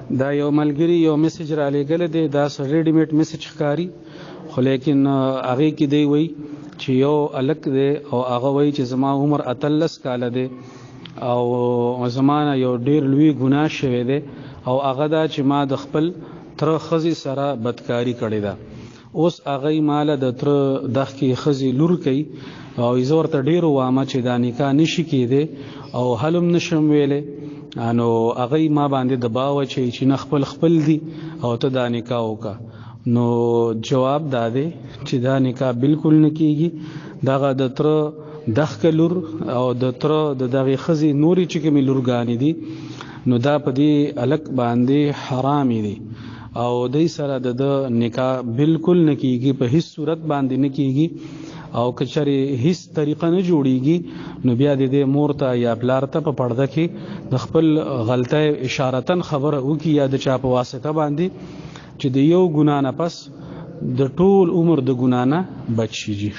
دا یو ملګری یو میسج را لېږلی دی، دا ریډي میډ میسج ښکاري، خو لیکن هغې کې دی وایي چې یو هلک دی او هغه وایي چې زما عمر 18 کاله دی او زما نه یو ډېر لوی ګناه شوی دی او هغه دا چې ما د خپل تره ښځې سره بدکاري کړې ده. اوس هغه ماله د تره دغې ښځې لور کوي او زه ورته ډېر ووامه چې دا نکاح نشي کېدی او حل هم نشم ویلی، نو هغه ما باندې دباو اچوي چې نه خپل دي او ته دا نکاح وکړه. نو جواب دا دی چې دا نکاح بالکل نه کېږي. دغه د تره دغه لور او د تره د دغې ښځې نورې چې کومې لورګانې دي نو دا په دې هلک باندې حرامې دي او دی سره د نکاح بالکل نه کېږي، په هیڅ صورت باندې نه کېږي او که چېرې هیڅ طریقه نه جوړیږي نو بیا د دې مور ته یا پلار ته په پرده کې د خپل غلطۍ اشارتن خبره وکړي یا د چا په واسطه باندې چې د یو ګناه نه پس د ټول عمر د ګناه نه بچ شي.